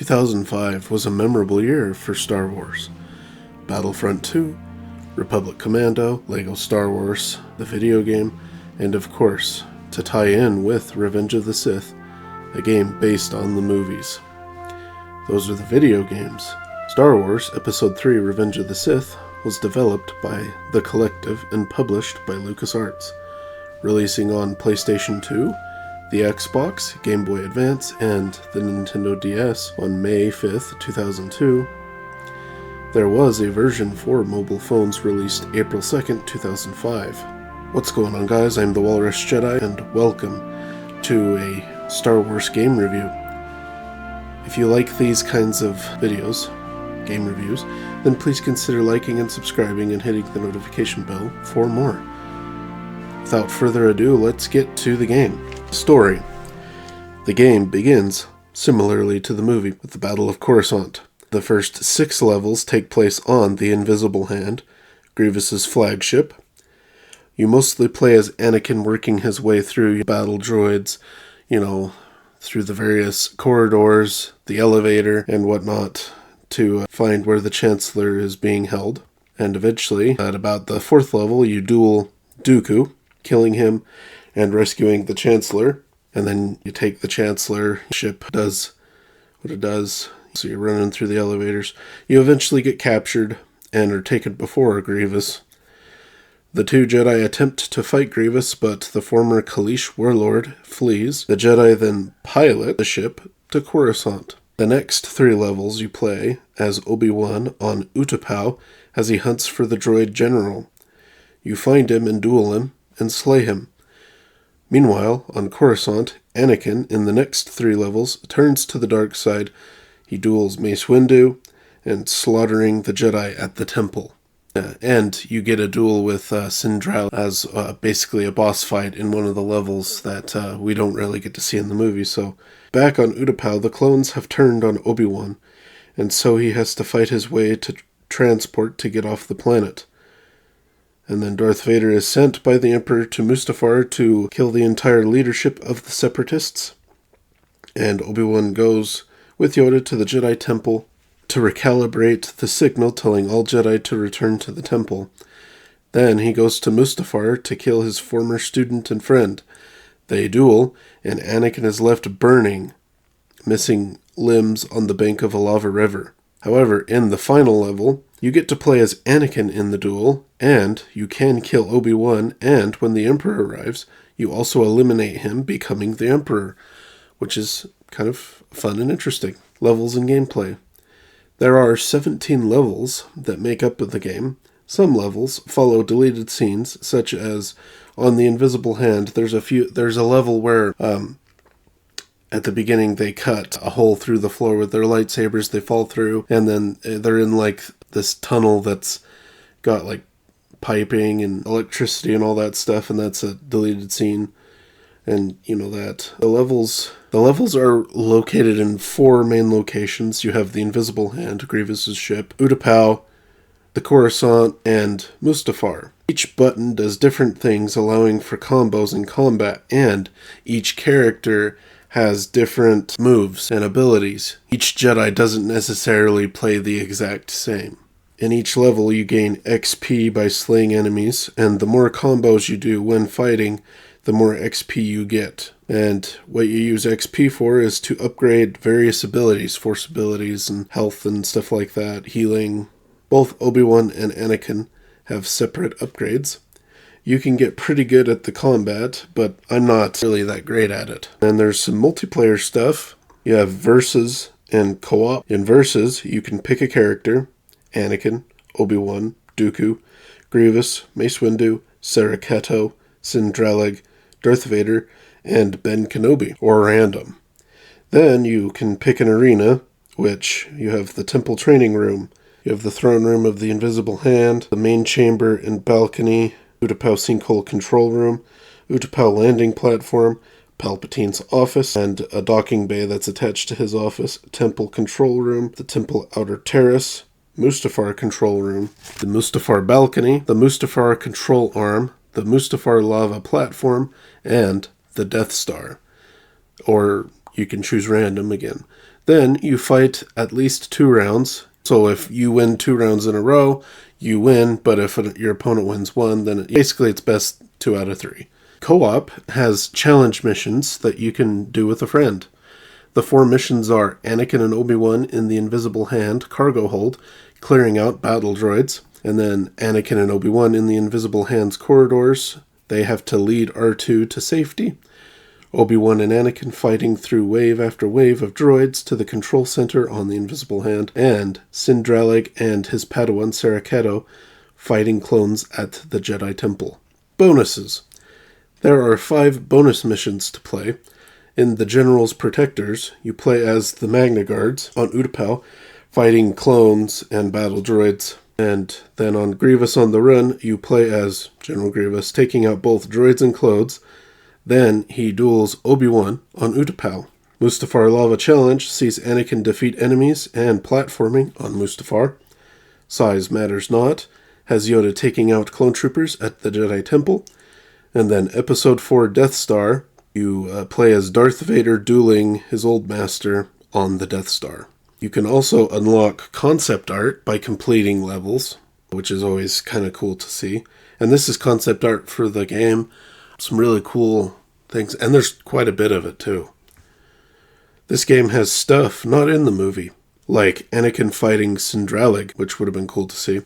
2005 was a memorable year for Star Wars. Battlefront 2, Republic Commando, LEGO Star Wars, the video game, and of course, to tie in with Revenge of the Sith, a game based on the movies. Those are the video games. Star Wars Episode 3 Revenge of the Sith was developed by The Collective and published by LucasArts, releasing on PlayStation 2, the Xbox, Game Boy Advance, and the Nintendo DS on May 5th, 2002. There was a version for mobile phones released April 2nd, 2005. What's going on, guys? I'm the Walrus Jedi, and welcome to a Star Wars game review. If you like these kinds of videos, game reviews, then please consider liking and subscribing and hitting the notification bell for more. Without further ado, let's get to the game. Story. The game begins similarly to the movie with the Battle of Coruscant. The first 6 levels take place on the Invisible Hand, Grievous's flagship. You mostly play as Anakin working his way through battle droids, through the various corridors, the elevator, and whatnot, to find where the Chancellor is being held. And eventually, at about the 4th level, you duel Dooku, killing him and rescuing the Chancellor. And then you take the Chancellor, ship does what it does, so you're running through the elevators. You eventually get captured and are taken before Grievous. The two Jedi attempt to fight Grievous, but the former Kaleesh warlord flees. The Jedi then pilot the ship to Coruscant. The next 3 levels you play as Obi-Wan on Utapau as he hunts for the droid general. You find him and duel him and slay him. Meanwhile, on Coruscant, Anakin, in the next 3 levels, turns to the dark side. He duels Mace Windu and slaughtering the Jedi at the temple. And you get a duel with Sindrail as basically a boss fight in one of the levels that we don't really get to see in the movie. So, back on Utapau, the clones have turned on Obi-Wan, and so he has to fight his way to transport to get off the planet. And then Darth Vader is sent by the Emperor to Mustafar to kill the entire leadership of the Separatists. And Obi-Wan goes with Yoda to the Jedi Temple to recalibrate the signal telling all Jedi to return to the temple. Then he goes to Mustafar to kill his former student and friend. They duel, and Anakin is left burning, missing limbs on the bank of a lava river. However, in the final level, you get to play as Anakin in the duel, and you can kill Obi-Wan, and when the Emperor arrives, you also eliminate him, becoming the Emperor, which is kind of fun and interesting. Levels and gameplay. There are 17 levels that make up the game. Some levels follow deleted scenes, such as on the Invisible Hand. There's a level where at the beginning they cut a hole through the floor with their lightsabers, they fall through, and then they're in this tunnel that's got piping and electricity and all that stuff, and that's a deleted scene. And that the levels are located in 4 main locations. You have the Invisible Hand, Grievous's ship, Utapau, the Coruscant, and Mustafar. Each button does different things, allowing for combos in combat, and each character has different moves and abilities. Each Jedi doesn't necessarily play the exact same. In each level, you gain XP by slaying enemies, and the more combos you do when fighting, the more XP you get. And what you use XP for is to upgrade various abilities, force abilities and health and stuff like that, healing. Both Obi-Wan and Anakin have separate upgrades. You can get pretty good at the combat, but I'm not really that great at it. And there's some multiplayer stuff. You have versus and co-op. In versus, you can pick a character: Anakin, Obi-Wan, Dooku, Grievous, Mace Windu, Saraketo, Sindrail, Darth Vader, and Ben Kenobi, or random. Then you can pick an arena, which you have the Temple Training Room, you have the Throne Room of the Invisible Hand, the Main Chamber and Balcony, Utapau Sinkhole Control Room, Utapau Landing Platform, Palpatine's office, and a docking bay that's attached to his office, Temple Control Room, the Temple Outer Terrace, Mustafar Control Room, the Mustafar Balcony, the Mustafar Control Arm, the Mustafar Lava Platform, and the Death Star. Or you can choose random again. Then you fight at least 2 rounds. So if you win 2 rounds in a row, you win, but if your opponent wins 1, then basically it's best 2 out of 3. Co-op has challenge missions that you can do with a friend. The 4 missions are Anakin and Obi-Wan in the Invisible Hand cargo hold, clearing out battle droids, and then Anakin and Obi-Wan in the Invisible Hand's corridors. They have to lead R2 to safety. Obi-Wan and Anakin fighting through wave after wave of droids to the control center on the Invisible Hand, and Sindralig and his Padawan Saraketo fighting clones at the Jedi Temple. Bonuses. There are 5 bonus missions to play. In the General's Protectors, you play as the Magna Guards on Utapau, fighting clones and battle droids. And then on Grievous on the Run, you play as General Grievous, taking out both droids and clones. Then he duels Obi-Wan on Utapau. Mustafar Lava Challenge sees Anakin defeat enemies and platforming on Mustafar. Size Matters Not has Yoda taking out clone troopers at the Jedi Temple. And then Episode 4 Death Star, you play as Darth Vader dueling his old master on the Death Star. You can also unlock concept art by completing levels, which is always kind of cool to see. And this is concept art for the game. Some really cool things, and there's quite a bit of it too. This game has stuff not in the movie, like Anakin fighting Sindralig, which would have been cool to see.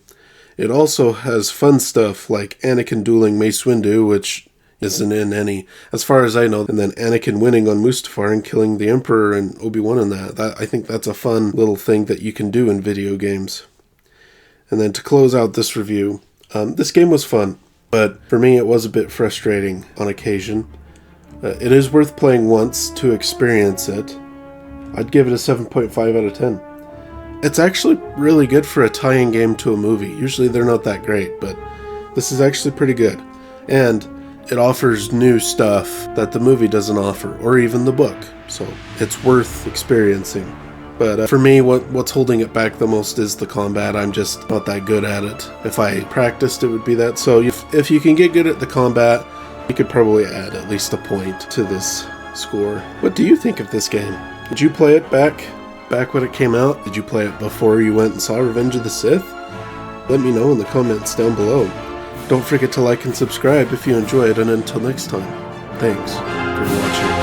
It also has fun stuff like Anakin dueling Mace Windu, which isn't in any, as far as I know, and then Anakin winning on Mustafar and killing the Emperor and Obi-Wan in that. I think that's a fun little thing that you can do in video games. And then to close out this review, this game was fun, but for me it was a bit frustrating on occasion. It is worth playing once to experience it. I'd give it a 7.5 out of 10. It's actually really good for a tie-in game to a movie. Usually they're not that great, but this is actually pretty good. And it offers new stuff that the movie doesn't offer, or even the book. So it's worth experiencing. But for me, what's holding it back the most is the combat. I'm just not that good at it. If I practiced, it would be that. So if you can get good at the combat, you could probably add at least a point to this score. What do you think of this game? Did you play it back when it came out? Did you play it before you went and saw Revenge of the Sith? Let me know in the comments down below. Don't forget to like and subscribe if you enjoyed, and until next time, thanks for watching.